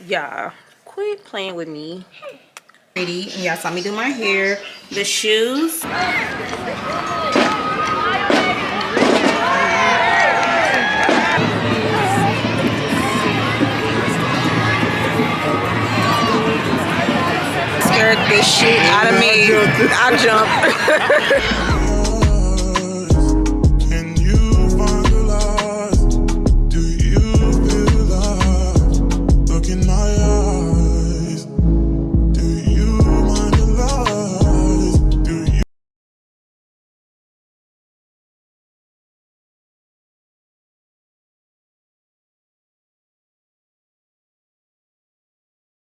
Y'all, quit playing with me. Pretty, and y'all saw me do my hair. The shoes. Scared the shit out of me. I jumped.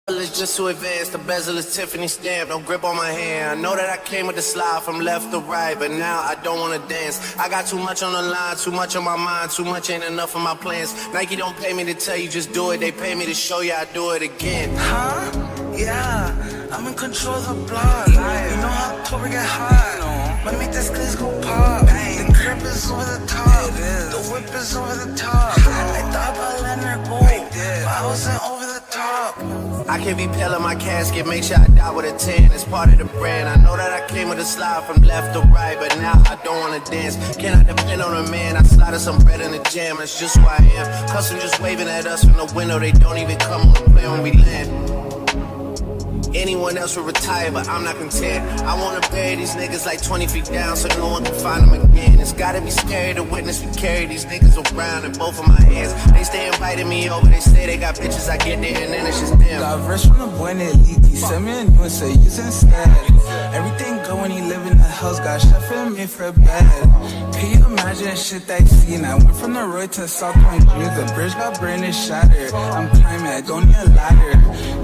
It's just too advanced, the bezel is Tiffany stamp, no grip on my hand. I know that I came with the slide from left to right, but now I don't wanna dance. I got too much on the line, too much on my mind, too much ain't enough of my plans. Nike don't pay me to tell you just do it, they pay me to show you I do it again. Huh? Yeah, I'm in control of the block. You know how October get hot. Might make this glitz go pop. The crib is over the top, the whip is over the top. I thought about letting her go, but I wasn't over the top. I can't be pale in my casket, make sure I die with a 10, it's part of the brand. I know that I came with a slide from left to right, but now I don't wanna dance. Can I depend on a man? I slide some bread in the jam, that's just who I am. Custom just waving at us from the window, they don't even come on the plane when we land. Anyone else would retire, but I'm not content. I wanna bury these niggas like 20 feet down so no one can find them again. It's gotta be scary to witness me carry these niggas around in both of my hands. They stay inviting me over, they say they got bitches, I get there and then it's just them. Got verse from the boy named Leaky, send me a new and say use instead. Everything good when he live in the house, got chef and made for a bed. Can you imagine the shit that I seen? I went from the road to South Point Dreams, the bridge got burned and shattered. I'm climbing, I don't need a ladder.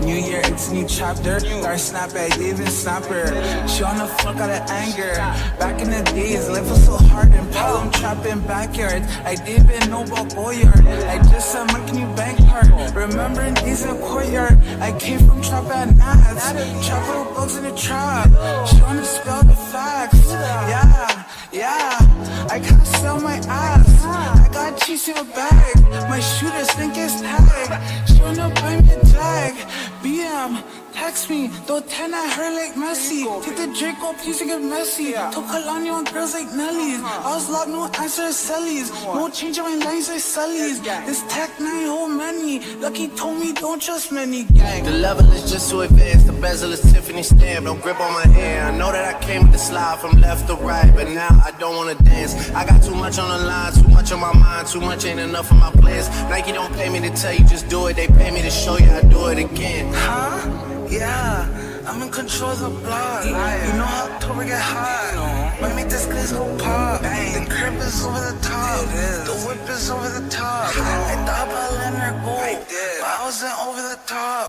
New year, it's a new chapter. Got snap at David Snapper. She on the fuck out of anger. Back in the days, life was so hard and Pelham trapping backyards. I didn't even know about Boyard. I just said, man, can you bank part? Remembering days in the courtyard. I came from trap at Nats. Trap little bugs in the trap. She wanna spell the facts. Yeah. I can't sell my ass. I got cheese in a bag. My shooters think it's tag. She wanna buy me a tag. BM, text me. Don't 10 at her like Messi. Take the Draco, please to get messy. Took Kalani on girls like Nelly's. I was locked, no answer to Sellies. No change on my lines like Sully's. This tech 9 whole many. Lucky told me don't trust many gang. The level is just too advanced, the bezel is Tiffany stamp, no grip on my hand. I know that I came with the slide from left to right, but now I don't wanna dance. I got too much on the line, too much on my mind, too much ain't enough of my plans. Nike don't pay me to tell you just do it, they pay me to show you I do it again. Huh? Yeah, I'm in control of the block. You know how October get hot. Might make this glitz go pop. The crib is over the top, the whip is over the top. I thought about letting her go, but I wasn't over the top.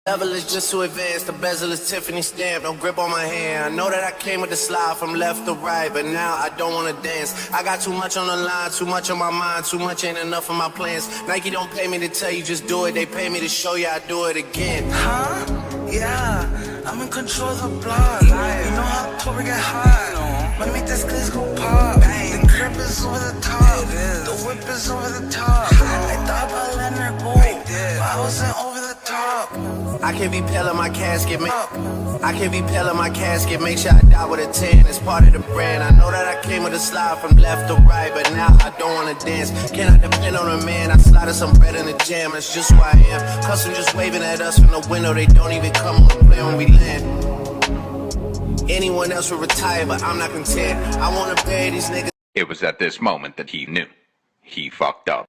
Level is just too advanced, the bezel is Tiffany stamp, no grip on my hand. I know that I came with the slide from left to right, but now I don't wanna dance. I got too much on the line, too much on my mind, too much ain't enough of my plans. Nike don't pay me to tell you just do it, they pay me to show you I do it again. Huh? Yeah, I'm in control of the block. You know how October get hot. Might make this glitz go pop. The crib is over the top, the whip is over the top. I thought about letting her go, but I wasn't over the top. I can't be pale in my casket, I can't be pale in my casket, make sure I die with a 10, it's part of the brand. I know that I came with a slide from left to right, but now I don't wanna dance. Can I depend on a man? I slide some bread in the jam, that's just who I am. Custom just waving at us from the window, they don't even come on the plane when we land. Anyone else would retire, but I'm not content. I wanna bury these niggas. It was at this moment that he knew. He fucked up.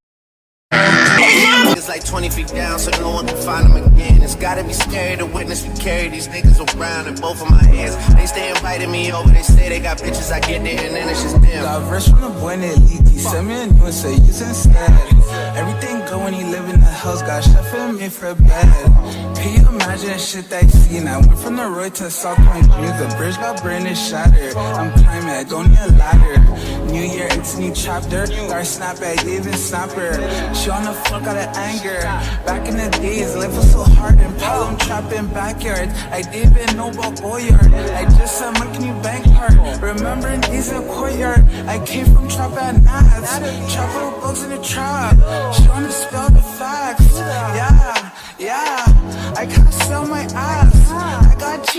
It's like 20 feet down so no one can find them again. It's gotta be scary to witness me carry these niggas around in both of my hands. They stay inviting me over, they say they got bitches, I get there and then it's just them. Got verse from the boy named Leaky, send me a new and say use instead. Everything good when he live in the house, got chef and made for a bed. Can you imagine the shit that I seen? I went from the road to South Point Dreams, the bridge got burned and shattered. I'm climbing, I don't need a ladder. New year, it's a new chapter. Got snap at David Snapper. She on the fuck out of anger. Back in the days, life was so hard and Pelham trapping backyards. I didn't even know about Boyard. I just said, man, can you bank part? Remembering days in the courtyard. I came from trap at Nats. Trap little bugs in the trap. She wanna spell the facts.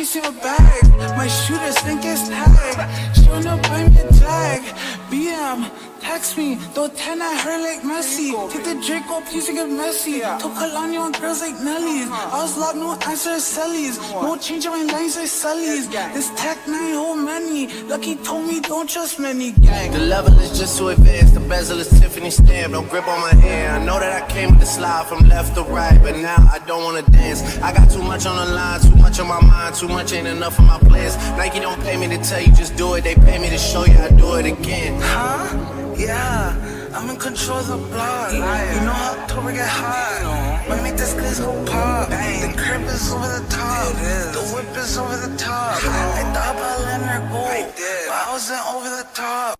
chase your bag. My shooters think it's tag. Showing up by me a tag. BM, text me. Don't 10 at her like Messi. Take the Draco, please get messy. Took Kalani on girls like Nelly's. I was locked, no answer, Sally's. No change on my lines like Sully's. This tech 9 whole many. Lucky told me don't trust many. Gang. The level is just too advanced. The bezel is Tiffany stamp. No grip on my hand. I know that I came with the slide from left to right, but now I don't wanna dance. I got too much on the line, too much on my mind, too much ain't enough of my plans. Nike don't pay me to tell you just do it. They pay me to show you I do it again. Huh? Yeah, I'm in control of the block. You know how October get hot. Might make this place go pop. The crib is over the top. The whip is over the top. I thought about letting her go, but I wasn't over the top.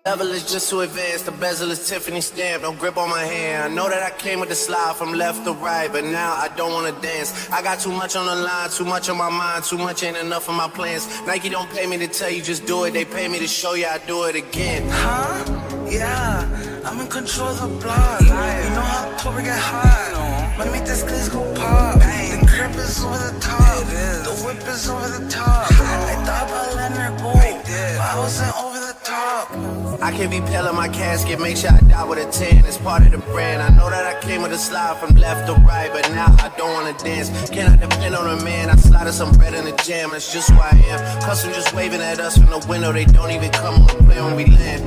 Level is just too advanced. The bezel is Tiffany stamp. No grip on my hand. I know that I came with the slide from left to right, but now I don't wanna dance. I got too much on the line, too much on my mind, too much ain't enough of my plans. Nike don't pay me to tell you just do it. They pay me to show you I do it again. Huh? Yeah, I'm in control of the block. You know how October get hot. Might make this place go pop. The crib is over the top. The whip is over the top. I thought about letting her go, but I wasn't over the top. I can't be pale in my casket, make sure I die with a 10. It's part of the brand. I know that I came with a slide from left to right, but now I don't wanna dance. Can I depend on a man? I slided some bread in the jam, that's just who I am. Custom just waving at us from the window, they don't even come on the plane when we land.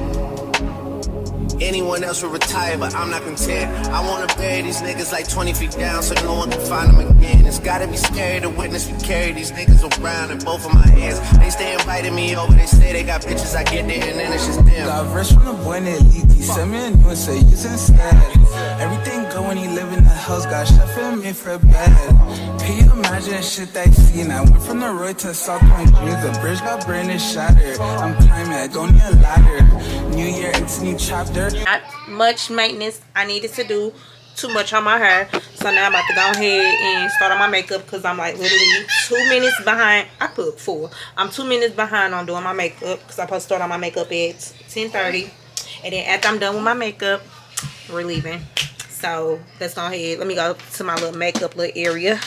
Anyone else would retire, but I'm not content. I wanna bury these niggas like 20 feet down so no one can find them again. It's gotta be scary to witness me carry these niggas around in both of my hands. They stay inviting me over, they say they got bitches, I get there and then it's just them. Got rich from the boy in elite, he sent me a new and say use instead. Everything good when he live in the house, got chef and made for a bed. Can you imagine shit that you seen? I went from the road to South Point Dreams, the bridge got burned and shattered. I'm climbing, I don't need a ladder. New year, it's a new chapter. Not much maintenance I needed to do, too much on my hair, so now I'm about to go ahead and start on my makeup because I'm like literally 2 minutes behind. I put 4. I'm 2 minutes behind on doing my makeup because I'm supposed to start on my makeup at 10:30, and then after I'm done with my makeup, we're leaving. So let's go ahead, let me go to my little makeup little area.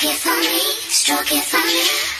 it for me, stroke it for me.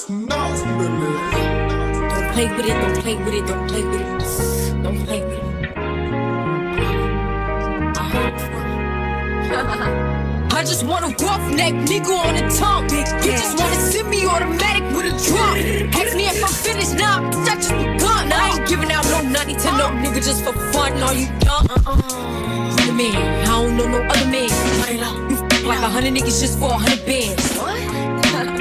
Don't play with it, don't play with it, don't play with it. Don't play with it. I just want a roughneck nigga on the tongue. You just wanna send me automatic with a drum. Ask me if I'm finished, nah, I just begun. I ain't giving out no nutty to no nigga just for fun. Are you dumb? The man, I don't know no other man. You like 100 niggas just for 100 bands.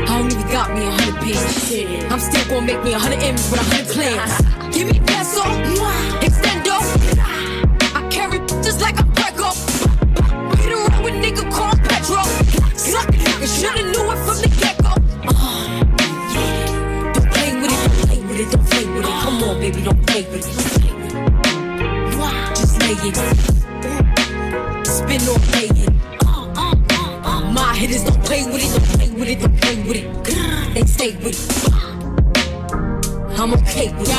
I don't even got me 100 bands. I'm still gonna make me 100 M's with 100 plans. Give me peso, extendo. I carry just like a Prego. Hit around with nigga called Petro. Suck it, nigga, shoulda knew it from the get-go. Don't play with it, don't play with it, don't play with it. Come on, baby, don't play with it. Just lay it. Spin or play it. My hitters don't play with it, don't play with it, don't play with it. They stay with it. I'm okay with it.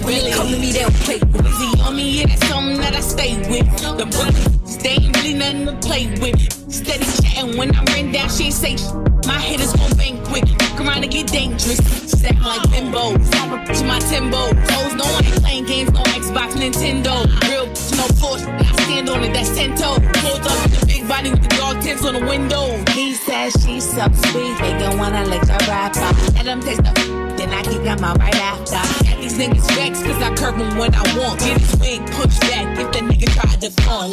When they come to me, they'll play with it. Busy on me, yeah, that's something that I stay with. The brothers, they ain't really nothing to play with. Steady chatting when I ran down, she ain't say shit. My hitters gon' bang quick, fuck around and get dangerous. Stack like bimbos, I'm a bitch in my Timbo. Hoes, no, I ain't playing games, no Xbox, Nintendo. Real bitch, no force, I stand on it, that's 10 toes. Pulled up with the big body with the dog tints on the window. He says she's so sweet, they gon' wanna lick her right off. Let them taste the then I keep them out right after. Got these niggas vexed, cause I curve them when I want. Get his wig pushed back if the nigga tried to fall.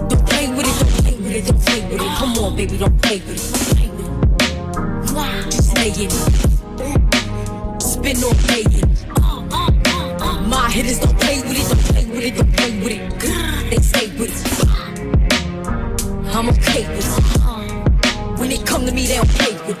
Don't play with it, don't play with it, don't play with it. Come on, baby, don't play with it. Just lay it. Spin or play it. My hitters don't play with it, don't play with it, don't play with it. They stay with it. I'm okay with it. When they come to me, they don't play with it.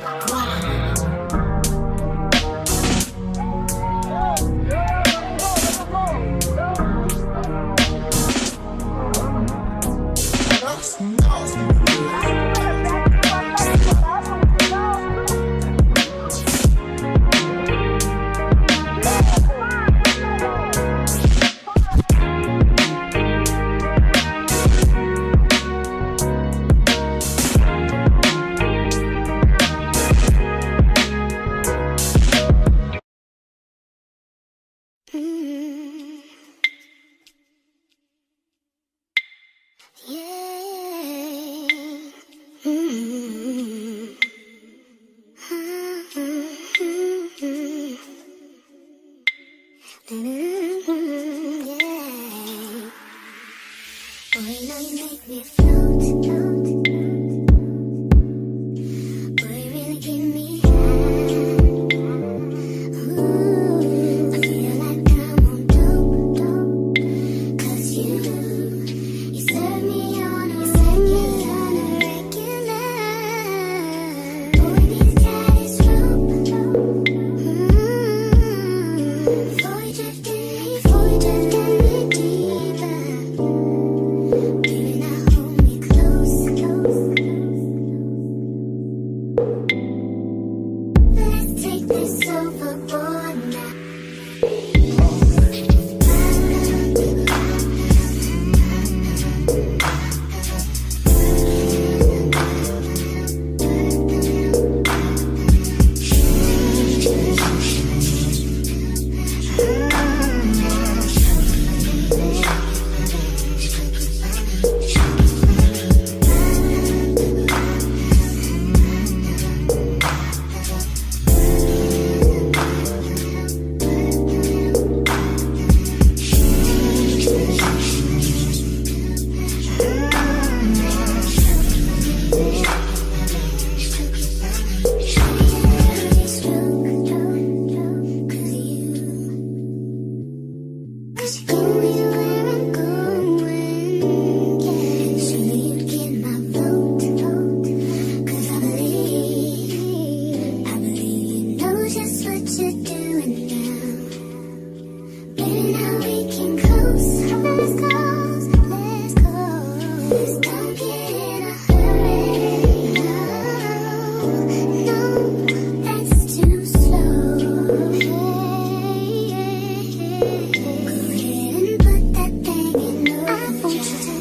you doing now? Baby, now we can coast. Let's go, let's go. Let's don't get in a hurry. No, that's too slow. Go ahead and put that thing in the I want you to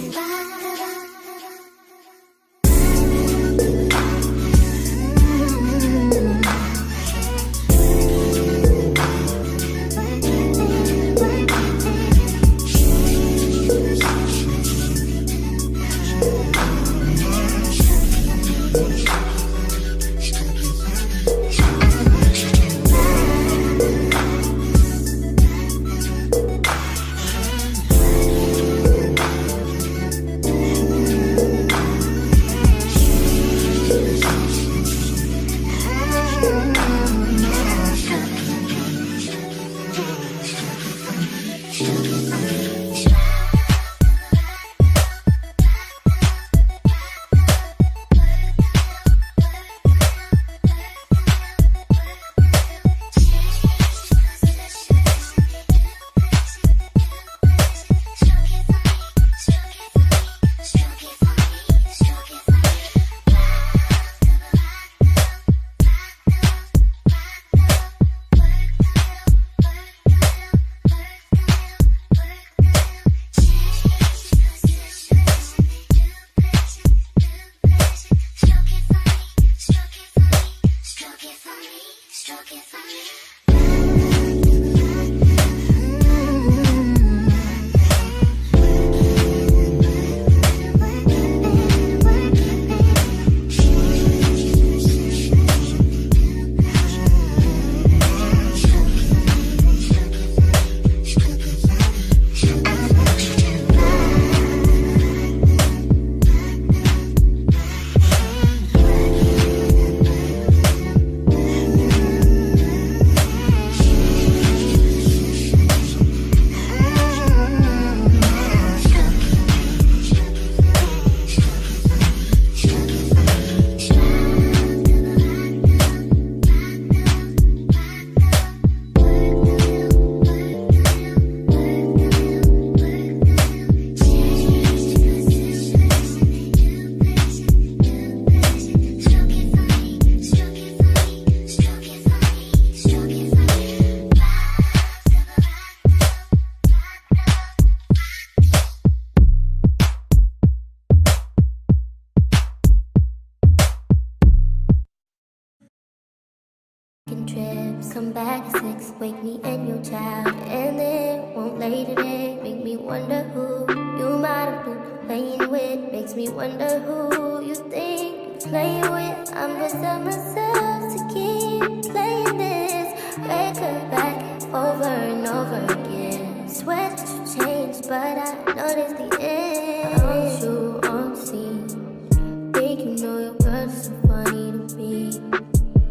trips, come back at 6, wake me and your child, and then won't lay today, make me wonder who you might have been playing with, makes me wonder who you think you're playing with. I'm beside myself to keep playing this record back over and over again. Swear that you changed, but I noticed the end. I want you on the scene, think you know your girl's so funny to me.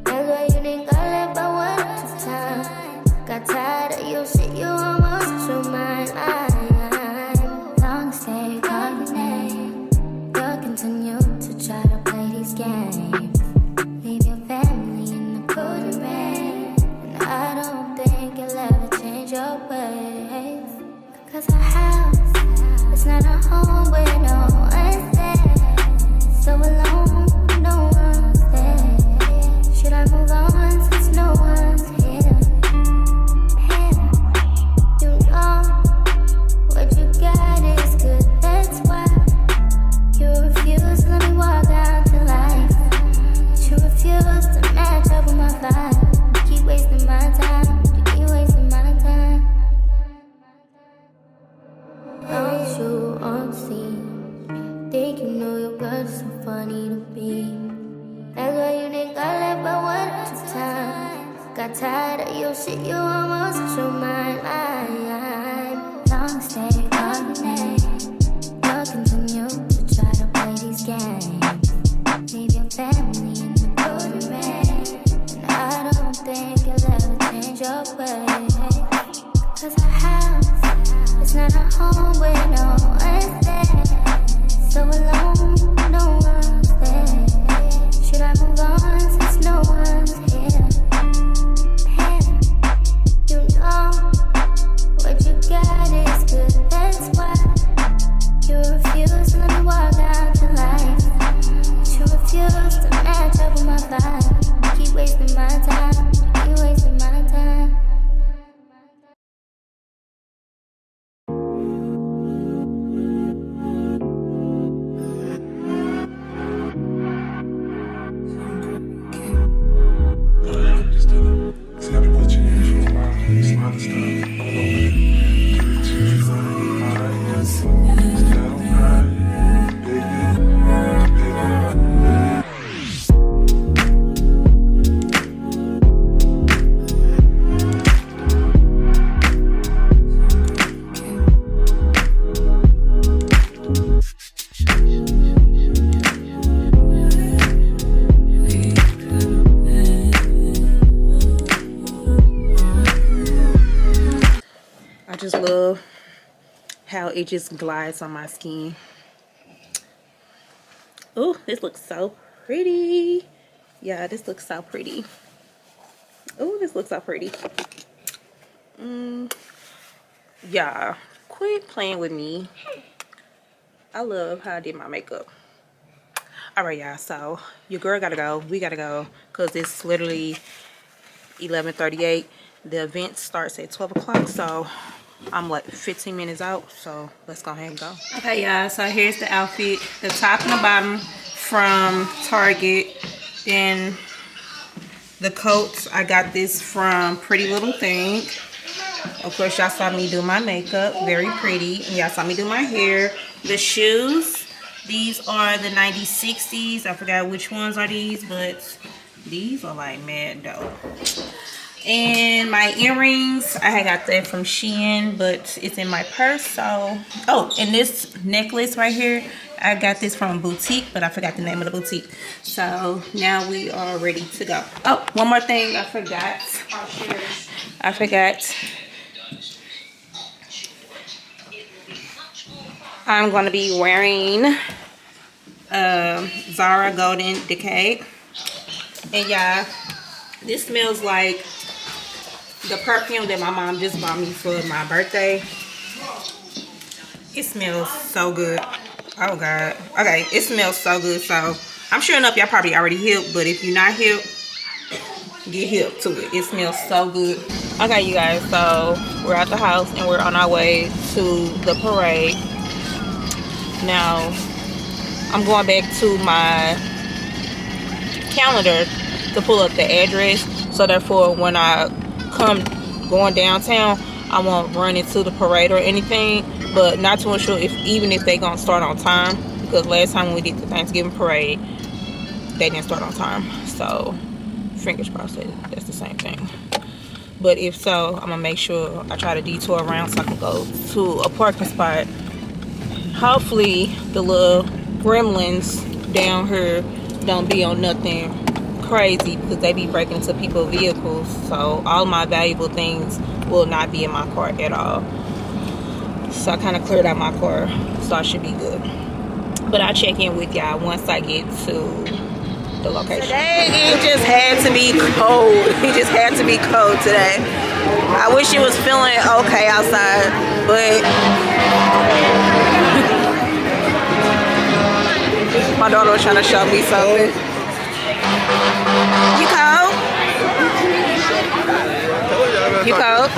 That's why you didn't got left by 1 or 2 times. Got tired of your shit, you almost lost your mind. Long stay, call your name. You'll continue to try to play these games. Leave your family in the cold rain. And I don't think you'll ever change your ways. Cause our house, it's not a home where no one's there. So alone, no one's there. Should I move on since no one's here? You know what you got is good, that's why you refuse to let me walk out to life. You refuse to match up with my vibe. You keep wasting my time, you keep wasting my time. Don't you on the scene, think you know your girl's so funny to be. That's why you didn't got left by 1 or 2 times. Got tired of your shit, you almost lost your mind. Long stay, call your name. You'll continue to try to play these games. Leave your family in the cold rain. And I don't think you'll ever change your ways. Cause our house, it's not a home where no one's there. So alone, no one's there. Should I move on since no one's here? just love how it just glides on my skin. Oh, this looks so pretty. Yeah, this looks so pretty. Oh, this looks so pretty. Yeah, quit playing with me. I love how I did my makeup. Alright, y'all, so your girl gotta go. We gotta go because it's literally 11:38. The event starts at 12 o'clock, so I'm like 15 minutes out, so let's go ahead and go. Okay, y'all, so here's the outfit. The top and the bottom from Target. Then the coats, I got this from Pretty Little Thing. Of course, y'all saw me do my makeup, very pretty. And y'all saw me do my hair. The shoes, these are the 90s, 60s. I forgot which ones are these, but these are like mad dope. And my earrings, I got that from Shein, but it's in my purse. So, oh, and this necklace right here, I got this from Boutique, but I forgot the name of the boutique. So now we are ready to go. Oh, one more thing I forgot. I'm gonna be wearing Zara Golden Decay. And yeah, this smells like the perfume that my mom just bought me for my birthday. It smells so good. Oh God. Okay, it smells so good. So I'm sure enough y'all probably already hip, but if you're not hip, get hip to it. It smells so good. Okay, you guys, so we're at the house and we're on our way to the parade. Now I'm going back to my calendar to pull up the address, so therefore when I come going downtown, I won't run into the parade or anything. But not too sure if even if they gonna start on time, because last time when we did the Thanksgiving parade, they didn't start on time. So fingers crossed that's the same thing. But if so, I'm gonna make sure I try to detour around so I can go to a parking spot. Hopefully the little gremlins down here don't be on nothing crazy, because they be breaking into people's vehicles. So all my valuable things will not be in my car at all. So I kind of cleared out my car, so I should be good. But I'll check in with y'all once I get to the location. Today it just had to be cold. It just had to be cold today. I wish it was feeling okay outside, but my daughter was trying to show me something. You cold? You cold?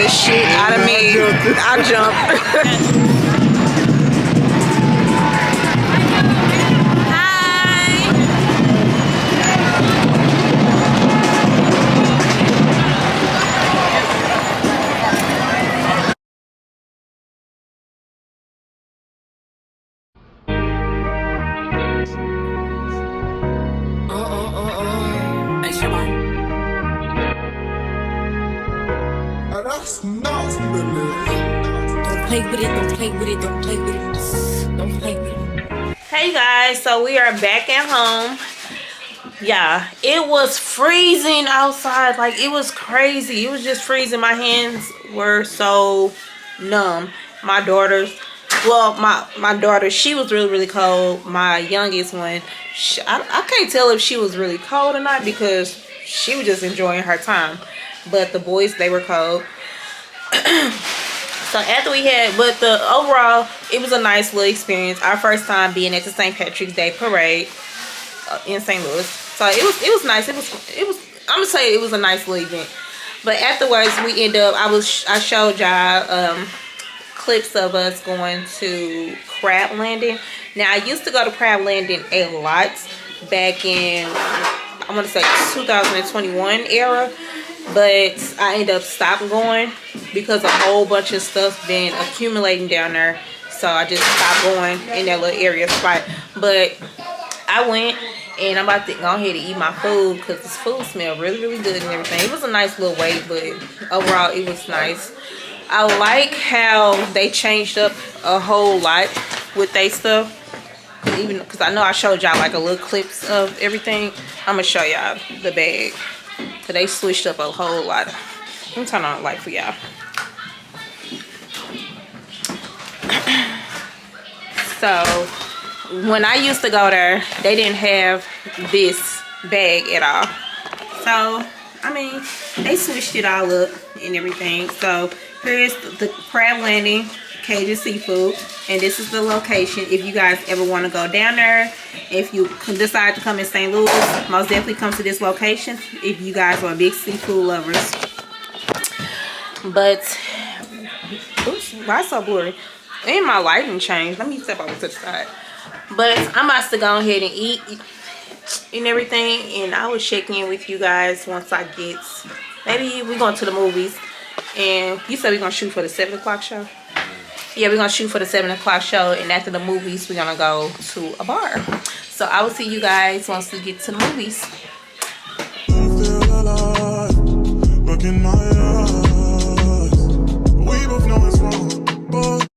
the shit out of me. I jumped. Play with it, don't play with it, don't play with it, don't play with it. Hey guys, so we are back at home. Yeah, it was freezing outside. Like, it was crazy. It was just freezing. My hands were so numb. My daughter's, well, my daughter, she was really cold. My youngest one, I can't tell if she was really cold or not because she was just enjoying her time. But the boys, they were cold. So after we had, but the overall, it was a nice little experience. Our first time being at the St. Patrick's Day Parade in St. Louis. So it was nice. It was I'm gonna say it was a nice little event. But afterwards, we end up, I showed y'all clips of us going to Crab Landing. Now, I used to go to Crab Landing a lot back in, I want to say 2021 era. But I ended up stopping going because a whole bunch of stuff been accumulating down there. So I just stopped going in that little area spot. But I went and I'm about to go ahead and eat my food because this food smelled really good and everything. It was a nice little wait, but overall it was nice. I like how they changed up a whole lot with their stuff. Even because I know I showed y'all like a little clips of everything. I'm going to show y'all the bag. So they switched up a whole lot. Let me turn on the light for y'all. So when I used to go there, they didn't have this bag at all. So I mean, they switched it all up and everything. So here's the Crab Landing Cajun Seafood, and this is the location if you guys ever want to go down there. If you decide to come in St. Louis, most definitely come to this location if you guys are big seafood lovers. But oops, why so blurry? And my lighting changed. Let me step over to the side. But I'm about to go ahead and eat and everything, and I will check in with you guys once I get, maybe we're going to the movies. And you said we're gonna shoot for the 7 o'clock show? Yeah, we're gonna shoot for the 7 o'clock show, and after the movies we're gonna go to a bar. So I will see you guys once we get to the movies.